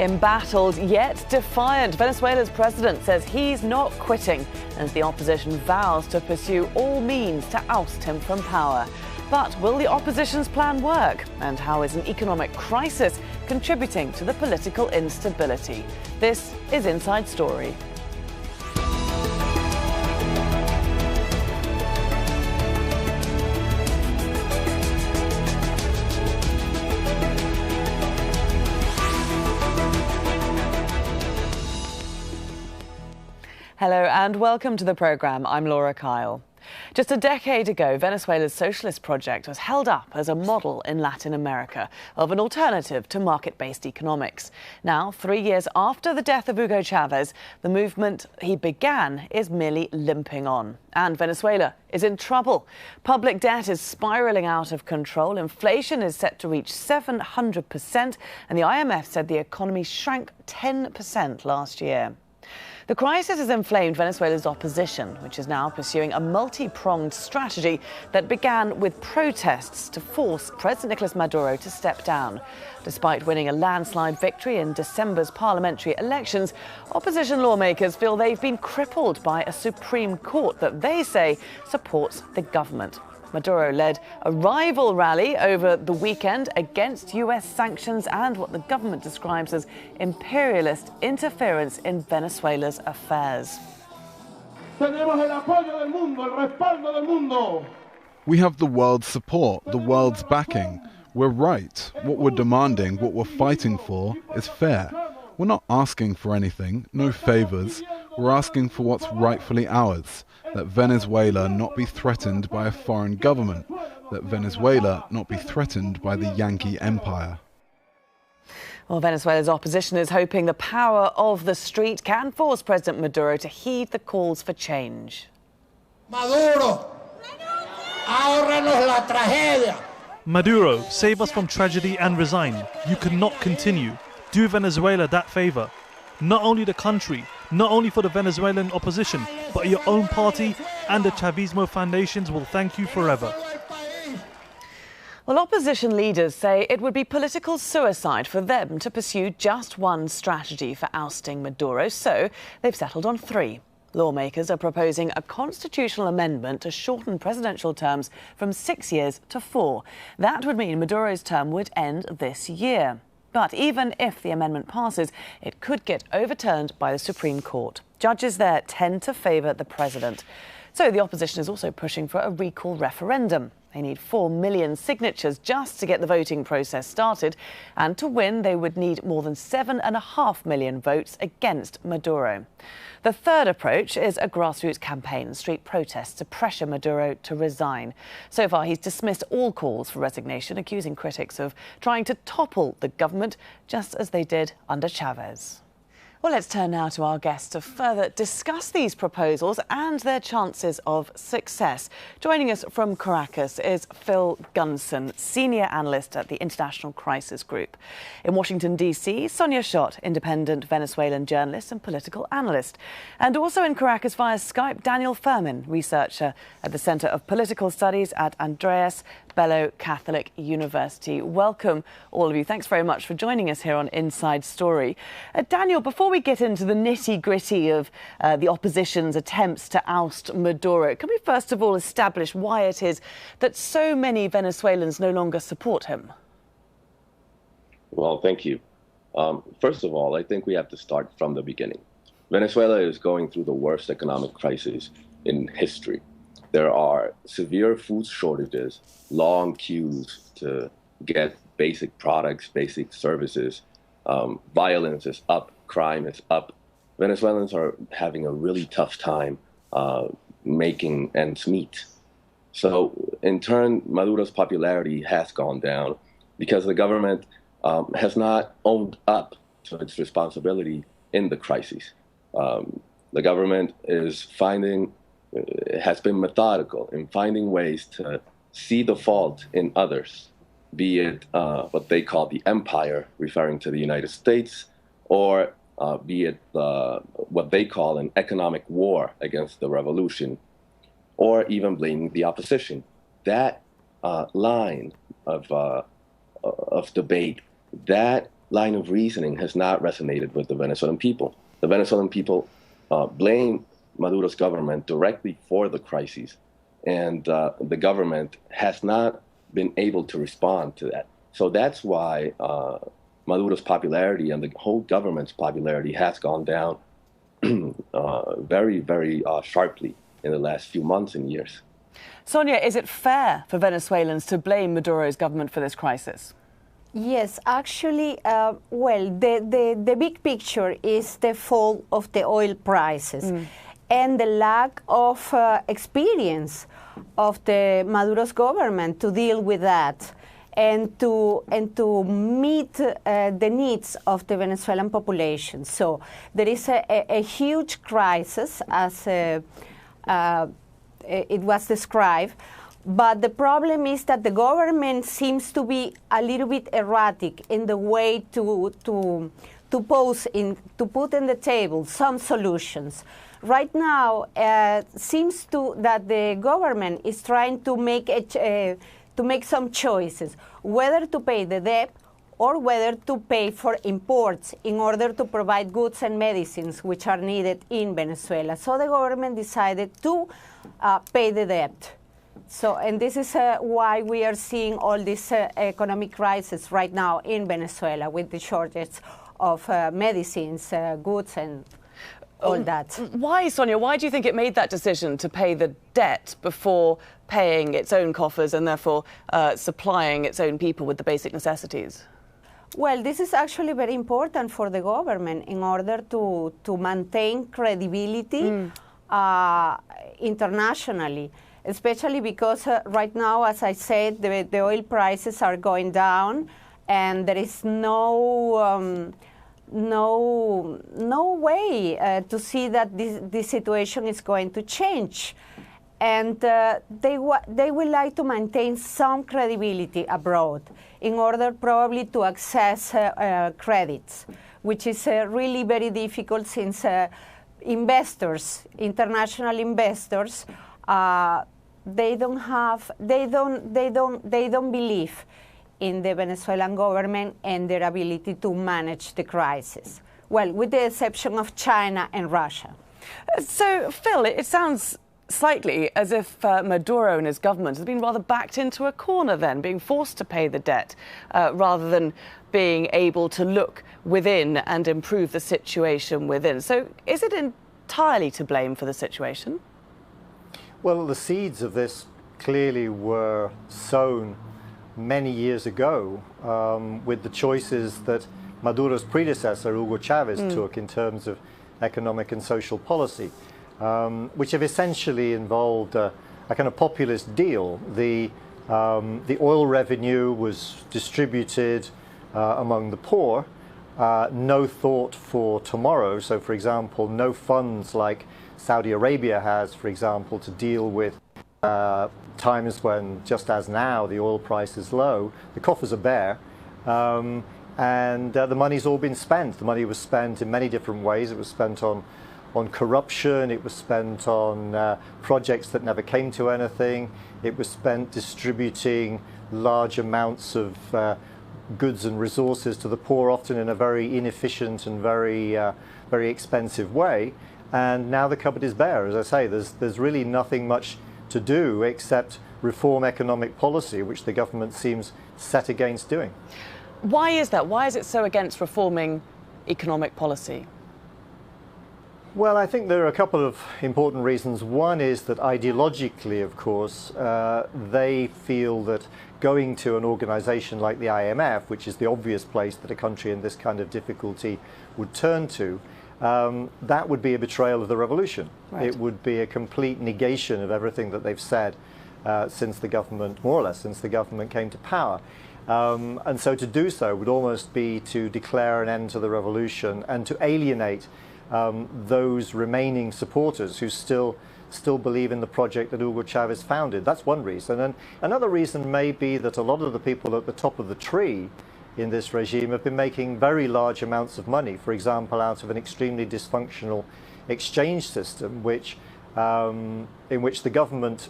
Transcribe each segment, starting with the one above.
Embattled yet defiant, Venezuela's president says he's not quitting as the opposition vows to pursue all means to oust him from power. But will the opposition's plan work? And how is an economic crisis contributing to the political instability? This is Inside Story. Hello and welcome to the programme. I'm Laura Kyle. Just a decade ago, Venezuela's socialist project was held up as a model in Latin America of an alternative to market-based economics. Now, 3 years after the death of Hugo Chavez, the movement he began is merely limping on. And Venezuela is in trouble. Public debt is spiralling out of control. Inflation is set to reach 700%, and the IMF said the economy shrank 10% last year. The crisis has inflamed Venezuela's opposition, which is now pursuing a multi-pronged strategy that began with protests to force President Nicolas Maduro to step down. Despite winning a landslide victory in December's parliamentary elections, opposition lawmakers feel they've been crippled by a Supreme Court that they say supports the government. Maduro led a rival rally over the weekend against US sanctions and what the government describes as imperialist interference in Venezuela's affairs. We have the world's support, the world's backing. We're right. What we're demanding, what we're fighting for, is fair. We're not asking for anything, no favors. We're asking for what's rightfully ours. That Venezuela not be threatened by a foreign government, that Venezuela not be threatened by the Yankee empire. Well, Venezuela's opposition is hoping the power of the street can force President Maduro to heed the calls for change. Maduro, ahórranos la tragedia. Maduro, save us from tragedy and resign. You cannot continue. Do Venezuela that favor. Not only the country, not only for the Venezuelan opposition, but your own party and the Chavismo foundations will thank you forever. Well, opposition leaders say it would be political suicide for them to pursue just one strategy for ousting Maduro, so they've settled on three. Lawmakers are proposing a constitutional amendment to shorten presidential terms from 6 years to 4. That would mean Maduro's term would end this year. But even if the amendment passes, it could get overturned by the Supreme Court. Judges there tend to favour the president. So the opposition is also pushing for a recall referendum. They need 4 million signatures just to get the voting process started. And to win, they would need more than 7.5 million votes against Maduro. The third approach is a grassroots campaign, street protests to pressure Maduro to resign. So far, he's dismissed all calls for resignation, accusing critics of trying to topple the government, just as they did under Chavez. Well, let's turn now to our guests to further discuss these proposals and their chances of success. Joining us from Caracas is Phil Gunson, senior analyst at the International Crisis Group. In Washington, D.C., Sonia Schott, independent Venezuelan journalist and political analyst. And also in Caracas via Skype, Daniel Fermin, researcher at the Center of Political Studies at Andreas, Bello Catholic University. Welcome, all of you. Thanks very much for joining us here on Inside Story. Daniel, before we get into the nitty-gritty of the opposition's attempts to oust Maduro, can we first of all establish why it is that so many Venezuelans no longer support him? Well, thank you. First of all, I think we have to start from the beginning. Venezuela is going through the worst economic crisis in history. There are severe food shortages, long queues to get basic products, basic services. Violence is up, crime is up. Venezuelans are having a really tough time making ends meet. So in turn, Maduro's popularity has gone down because the government has not owned up to its responsibility in the crisis. The government has been methodical in finding ways to see the fault in others, be it what they call the empire, referring to the United States, or be it what they call an economic war against the revolution, or even blaming the opposition. That line of debate, that line of reasoning has not resonated with the Venezuelan people. The Venezuelan people blame Maduro's government directly for the crises, and the government has not been able to respond to that. So that's why Maduro's popularity and the whole government's popularity has gone down very, very sharply in the last few months and years. Sonia, is it fair for Venezuelans to blame Maduro's government for this crisis? Yes, actually, well, the big picture is the fall of the oil prices and the lack of experience of the Maduro's government to deal with that and to meet the needs of the Venezuelan population. So there is a huge crisis, as it was described. But the problem is that the government seems to be a little bit erratic in the way to put in the table some solutions. Right now, seems that the government is trying to make some choices, whether to pay the debt or whether to pay for imports in order to provide goods and medicines which are needed in Venezuela. So the government decided to pay the debt. So, and this is why we are seeing all this economic crisis right now in Venezuela with the shortage of medicines, goods, and all that. Why, Sonia, why do you think it made that decision to pay the debt before paying its own coffers and therefore supplying its own people with the basic necessities? Well, this is actually very important for the government in order to maintain credibility internationally. Especially because right now, as I said, the oil prices are going down, and there is no way to see that this situation is going to change. And they would like to maintain some credibility abroad in order probably to access credits, which is really very difficult since investors, international investors, they don't believe in the Venezuelan government and their ability to manage the crisis. Well, with the exception of China and Russia. So, Phil, it sounds slightly as if Maduro and his government has been rather backed into a corner then, being forced to pay the debt rather than being able to look within and improve the situation within. So is it entirely to blame for the situation? Well, the seeds of this clearly were sown many years ago with the choices that Maduro's predecessor, Hugo Chavez, took in terms of economic and social policy, which have essentially involved a kind of populist deal. The oil revenue was distributed among the poor, no thought for tomorrow. So, for example, no funds like Saudi Arabia has, for example, to deal with times when, just as now, the oil price is low, the coffers are bare, and the money's all been spent. The money was spent in many different ways. It was spent on corruption, it was spent on projects that never came to anything, it was spent distributing large amounts of goods and resources to the poor, often in a very inefficient and very expensive way. And now the cupboard is bare. As I say, there's really nothing much to do except reform economic policy, which the government seems set against doing. Why is that? Why is it so against reforming economic policy? Well, I think there are a couple of important reasons. One is that ideologically, of course, they feel that going to an organization like the IMF, which is the obvious place that a country in this kind of difficulty would turn to, that would be a betrayal of the revolution. Right. It would be a complete negation of everything that they've said since the government, more or less, since the government came to power. And so to do so would almost be to declare an end to the revolution and to alienate those remaining supporters who still believe in the project that Hugo Chavez founded. That's one reason. And another reason may be that a lot of the people at the top of the tree in this regime have been making very large amounts of money, for example, out of an extremely dysfunctional exchange system, in which the government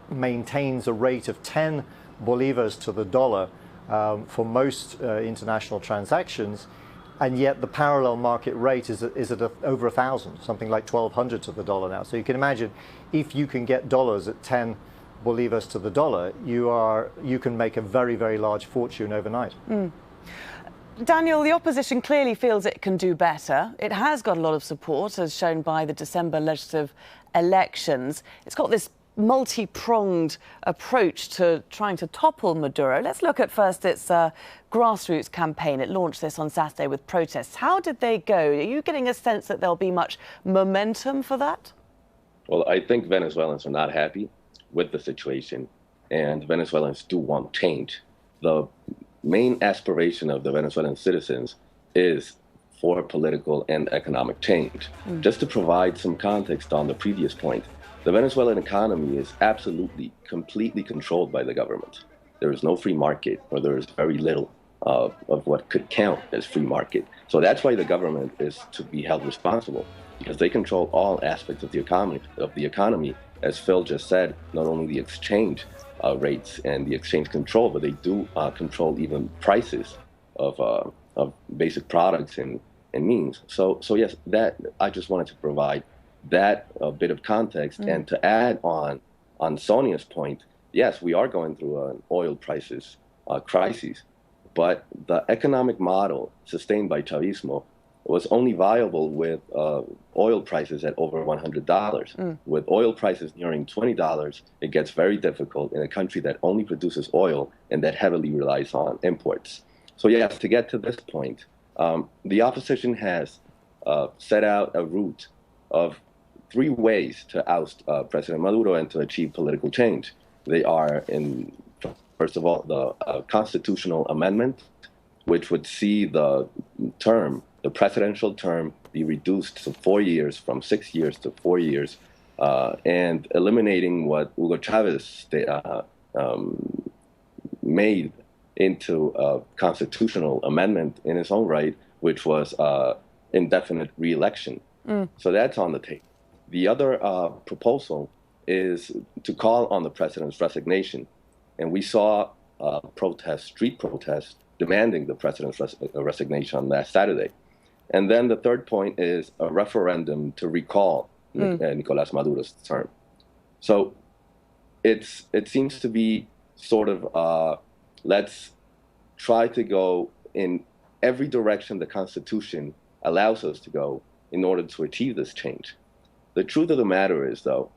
maintains a rate of 10 bolivars to the dollar for most international transactions, and yet the parallel market rate is at over 1,000, something like 1,200 to the dollar now. So you can imagine, if you can get dollars at 10 bolivars to the dollar, you can make a very, very large fortune overnight. Daniel, the opposition clearly feels it can do better. It has got a lot of support, as shown by the December legislative elections. It's got this multi-pronged approach to trying to topple Maduro. Let's look at first its grassroots campaign. It launched this on Saturday with protests. How did they go? Are you getting a sense that there'll be much momentum for that? Well, I think Venezuelans are not happy with the situation, and Venezuelans do want change. The main aspiration of the Venezuelan citizens is for political and economic change. Just to provide some context on the previous point, the Venezuelan economy is absolutely, completely controlled by the government. There is no free market, or there is very little of what could count as free market. So that's why the government is to be held responsible, because they control all aspects of the economy. As Phil just said, not only the exchange rates and the exchange control, but they do control even prices of basic products and means. So yes, that I just wanted to provide that bit of context. And to add on Sonia's point, yes, we are going through an oil prices crisis, but the economic model sustained by Chavismo was only viable with oil prices at over $100. With oil prices nearing $20, it gets very difficult in a country that only produces oil and that heavily relies on imports. So yes, to get to this point, the opposition has set out a route of 3 ways to oust President Maduro and to achieve political change. They are, first of all, the constitutional amendment, which would see the presidential term be reduced to 4 years, from 6 years to 4 years, and eliminating what Hugo Chavez made into a constitutional amendment in its own right, which was indefinite re-election. So that's on the table. The other proposal is to call on the president's resignation. And we saw street protests demanding the president's resignation on last Saturday. And then the third point is a referendum to recall Nicolás Maduro's term. So it seems to be sort of, let's try to go in every direction the Constitution allows us to go in order to achieve this change. The truth of the matter is, though,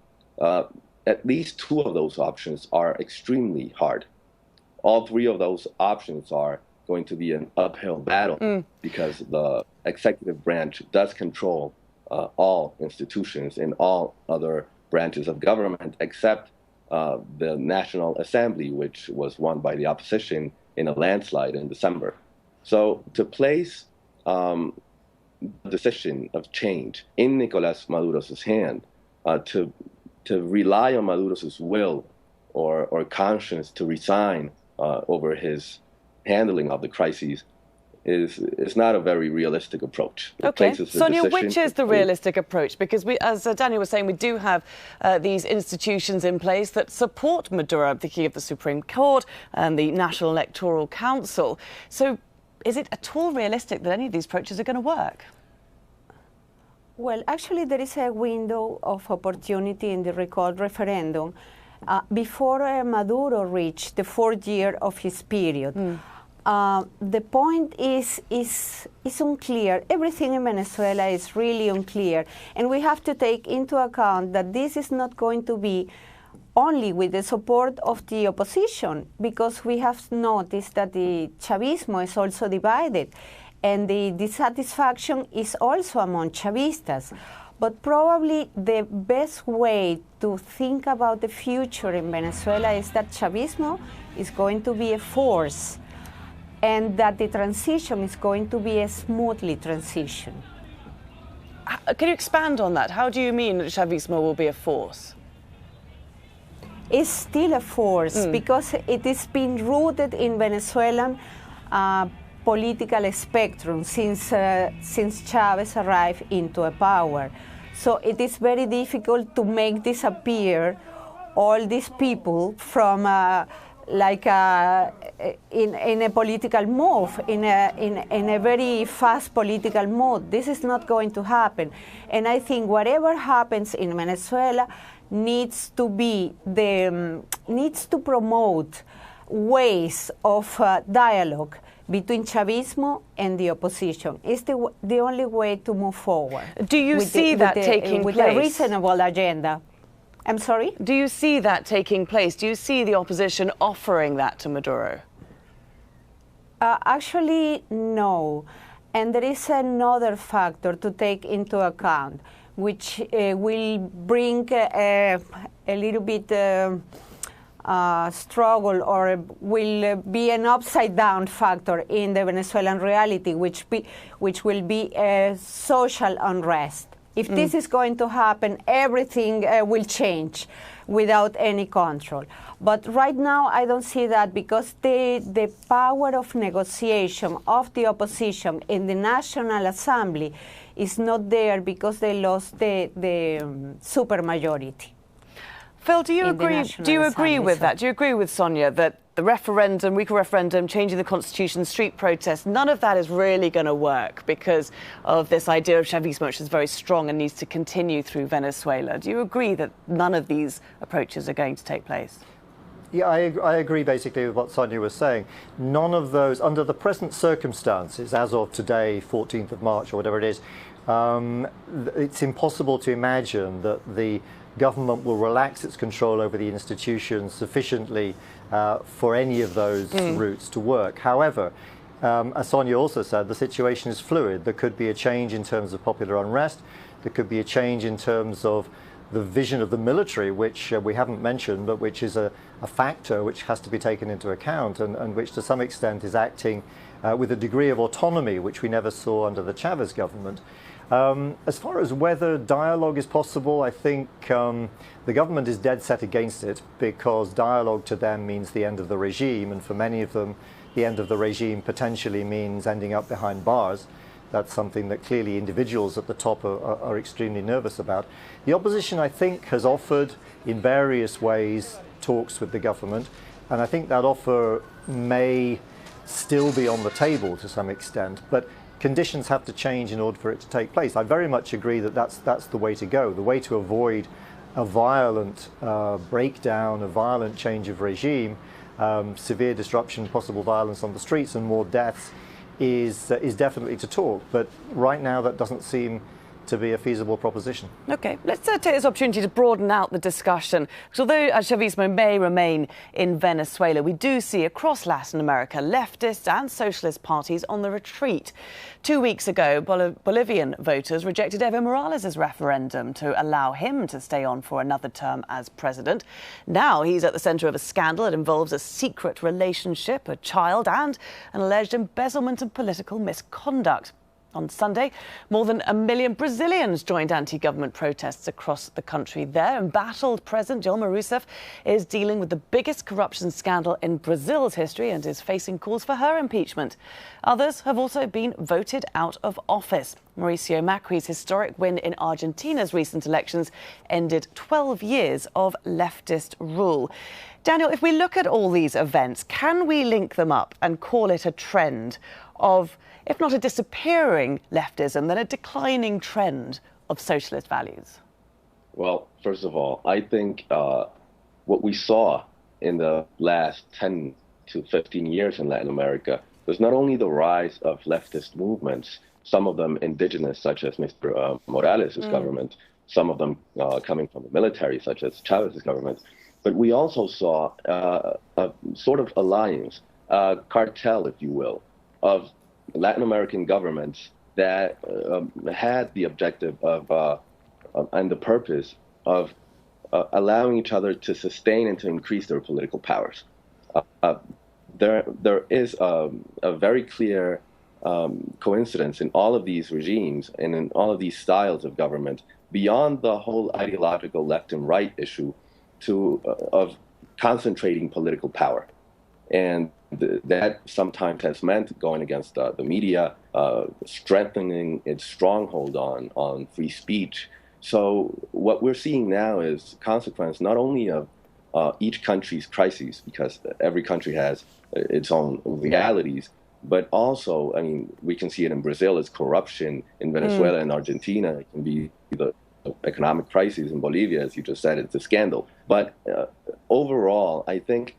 at least 2 of those options are extremely hard. All 3 of those options are going to be an uphill battle because the executive branch does control all institutions and all other branches of government except the National Assembly, which was won by the opposition in a landslide in December. So to place the decision of change in Nicolás Maduro's hand, to rely on Maduro's will or conscience to resign over his handling of the crises is not a very realistic approach. Okay, Sonia, which is the realistic approach? Because we, as Daniel was saying, we do have these institutions in place that support Maduro. I'm thinking of the Supreme Court and the National Electoral Council. So is it at all realistic that any of these approaches are going to work? Well, actually, there is a window of opportunity in the recall referendum before Maduro reached the 4th year of his period. The point is unclear. Everything in Venezuela is really unclear. And we have to take into account that this is not going to be only with the support of the opposition, because we have noticed that the Chavismo is also divided. And the dissatisfaction is also among Chavistas. But probably the best way to think about the future in Venezuela is that Chavismo is going to be a force, and that the transition is going to be a smoothly transition. Can you expand on that? How do you mean that Chavismo will be a force? It's still a force because it is being rooted in Venezuelan political spectrum since Chavez arrived into power. So it is very difficult to make disappear all these people from in a political move, in a very fast political mode. This is not going to happen. And I think whatever happens in Venezuela needs to promote ways of dialogue between Chavismo and the opposition. It's the only way to move forward. Do you see that taking place? With a reasonable agenda. I'm sorry? Do you see that taking place? Do you see the opposition offering that to Maduro? Actually, no. And there is another factor to take into account, which will bring a little bit struggle, or will be an upside-down factor in the Venezuelan reality, which will be a social unrest. If this is going to happen, everything will change without any control. But right now, I don't see that, because the power of negotiation of the opposition in the National Assembly is not there, because they lost the supermajority. Phil, do you agree with that? Do you agree with Sonia that the referendum, weaker referendum, changing the constitution, street protests, none of that is really going to work because of this idea of Chavismo, which is very strong and needs to continue through Venezuela? Do you agree that none of these approaches are going to take place? Yeah, I agree basically with what Sonia was saying. None of those, under the present circumstances, as of today, 14th of March or whatever it is, it's impossible to imagine that the government will relax its control over the institutions sufficiently for any of those routes to work. However, as Sonia also said, the situation is fluid. There could be a change in terms of popular unrest. There could be a change in terms of the vision of the military, which we haven't mentioned, but which is a factor which has to be taken into account, and which to some extent is acting with a degree of autonomy which we never saw under the Chavez government. As far as whether dialogue is possible, I think the government is dead set against it, because dialogue to them means the end of the regime, and for many of them the end of the regime potentially means ending up behind bars. That's something that clearly individuals at the top are extremely nervous about. The opposition, I think, has offered in various ways talks with the government, and I think that offer may still be on the table to some extent, but conditions have to change in order for it to take place. I very much agree that that's the way to go. The way to avoid a violent breakdown, a violent change of regime, severe disruption, possible violence on the streets and more deaths is definitely to talk. But right now that doesn't seem to be a feasible proposition. OK, let's take this opportunity to broaden out the discussion. Because although Chavismo may remain in Venezuela, we do see across Latin America leftists and socialist parties on the retreat. 2 weeks ago, Bolivian voters rejected Evo Morales' referendum to allow him to stay on for another term as president. Now he's at the centre of a scandal that involves a secret relationship, a child, and an alleged embezzlement of political misconduct. On Sunday, more than 1 million Brazilians joined anti-government protests across the country there. Embattled President Dilma Rousseff is dealing with the biggest corruption scandal in Brazil's history and is facing calls for her impeachment. Others have also been voted out of office. Mauricio Macri's historic win in Argentina's recent elections ended 12 years of leftist rule. Daniel, if we look at all these events, can we link them up and call it a trend of, if not a disappearing leftism, then a declining trend of socialist values? Well, first of all, I think what we saw in the last 10 to 15 years in Latin America was not only the rise of leftist movements, some of them indigenous, such as Mr. Morales' government, some of them coming from the military, such as Chavez's government, but we also saw a sort of alliance, a cartel, if you will, of Latin American governments that had the objective of and the purpose of allowing each other to sustain and to increase their political powers. There is a very clear coincidence in all of these regimes and in all of these styles of government, beyond the whole ideological left and right issue, of concentrating political power. And that sometimes has meant going against the media, strengthening its stronghold on free speech. So what we're seeing now is consequence not only of each country's crises, because every country has its own realities. But also, I mean, we can see it in Brazil, it's corruption. In Venezuela and Argentina, it can be the economic crisis. In Bolivia, as you just said, it's a scandal. But overall, I think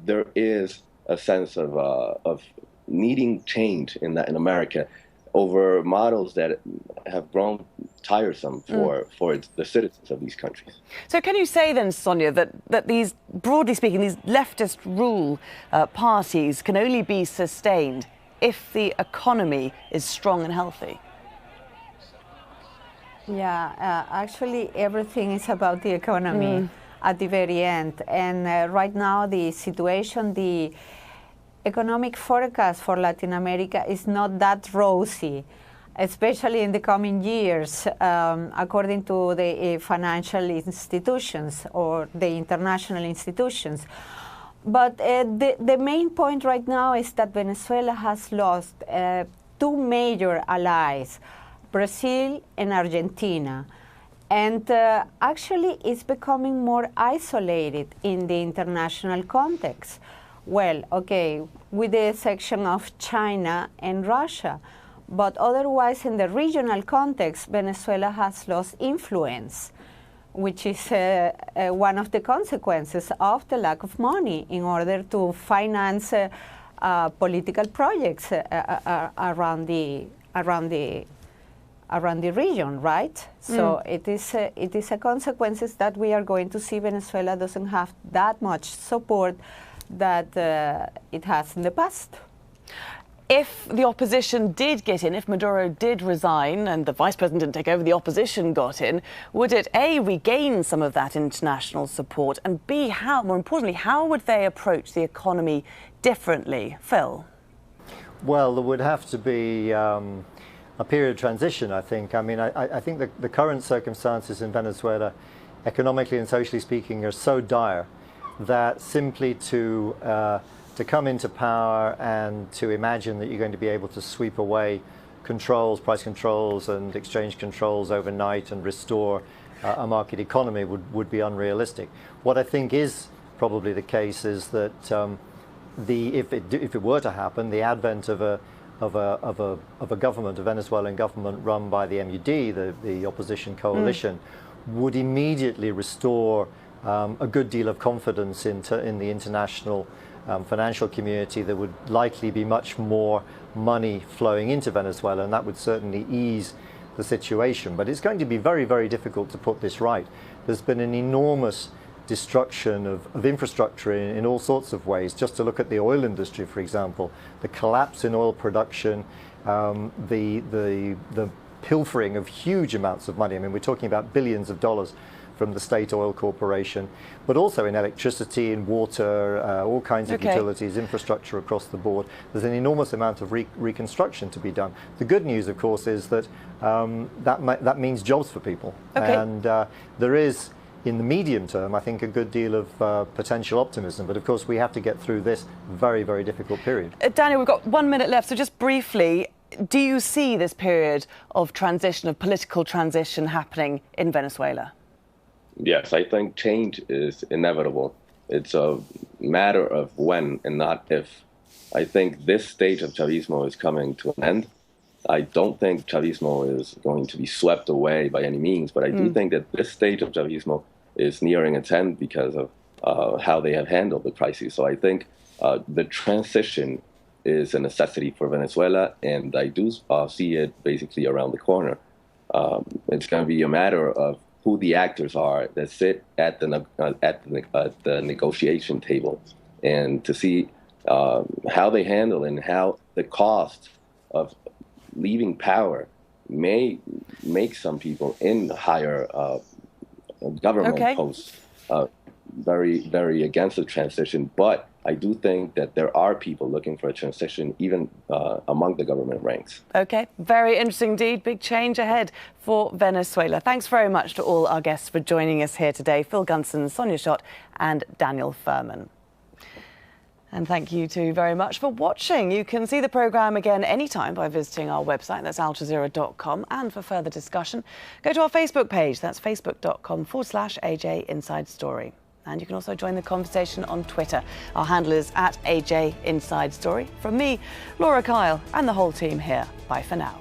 there is a sense of needing change in America over models that have grown tiresome for the citizens of these countries. So can you say then, Sonia, that these, broadly speaking, these leftist rule parties can only be sustained if the economy is strong and healthy? Yeah, actually everything is about the economy at the very end. And right now the situation, the economic forecast for Latin America is not that rosy, especially in the coming years, according to the financial institutions or the international institutions. But the main point right now is that Venezuela has lost two major allies, Brazil and Argentina. And actually it's becoming more isolated in the international context. Well, okay, with the exception of China and Russia, but otherwise in the regional context, Venezuela has lost influence, which is one of the consequences of the lack of money in order to finance political projects around the region, right? So it is a consequences that we are going to see. Venezuela doesn't have that much support that it has in the past. If the opposition did get in, if Maduro did resign and the vice president didn't take over, the opposition got in, would it A, regain some of that international support, and B, how, more importantly, how would they approach the economy differently? Phil? Well, there would have to be a period of transition, I think. I mean, I think the current circumstances in Venezuela, economically and socially speaking, are so dire that simply to come into power and to imagine that you're going to be able to sweep away controls, price controls and exchange controls overnight and restore a market economy would be unrealistic. What I think is probably the case is that if it were to happen, the advent of a government, a Venezuelan government run by the MUD, the opposition coalition, would immediately restore a good deal of confidence in the international financial community. There would likely be much more money flowing into Venezuela, and that would certainly ease the situation. But it's going to be very, very difficult to put this right. There's been an enormous destruction of infrastructure in all sorts of ways. Just to look at the oil industry, for example, the collapse in oil production, the pilfering of huge amounts of money. I mean, we're talking about billions of dollars from the State Oil Corporation, but also in electricity, in water, all kinds of utilities, infrastructure across the board. There's an enormous amount of reconstruction to be done. The good news, of course, is that that means jobs for people. And there is, in the medium term, I think, a good deal of potential optimism. But of course, we have to get through this very, very difficult period. Daniel, we've got 1 minute left, so just briefly, do you see this period of transition, of political transition happening in Venezuela? Yes, I think change is inevitable. It's a matter of when and not if. I think this stage of Chavismo is coming to an end. I don't think Chavismo is going to be swept away by any means, but I do think that this stage of Chavismo is nearing its end because of how they have handled the crisis. So I think the transition is a necessity for Venezuela, and I do see it basically around the corner. It's going to be a matter of who the actors are that sit at the negotiation table, and to see how they handle and how the cost of leaving power may make some people in higher government posts very, very against the transition. But I do think that there are people looking for a transition even among the government ranks. OK, very interesting indeed. Big change ahead for Venezuela. Thanks very much to all our guests for joining us here today. Phil Gunson, Sonia Schott and Daniel Fermin. And thank you too very much for watching. You can see the programme again anytime by visiting our website, that's aljazeera.com. And for further discussion, go to our Facebook page, that's facebook.com/AJ Inside Story. And you can also join the conversation on Twitter. Our handle is @AJ Inside Story. From me, Laura Kyle, and the whole team here. Bye for now.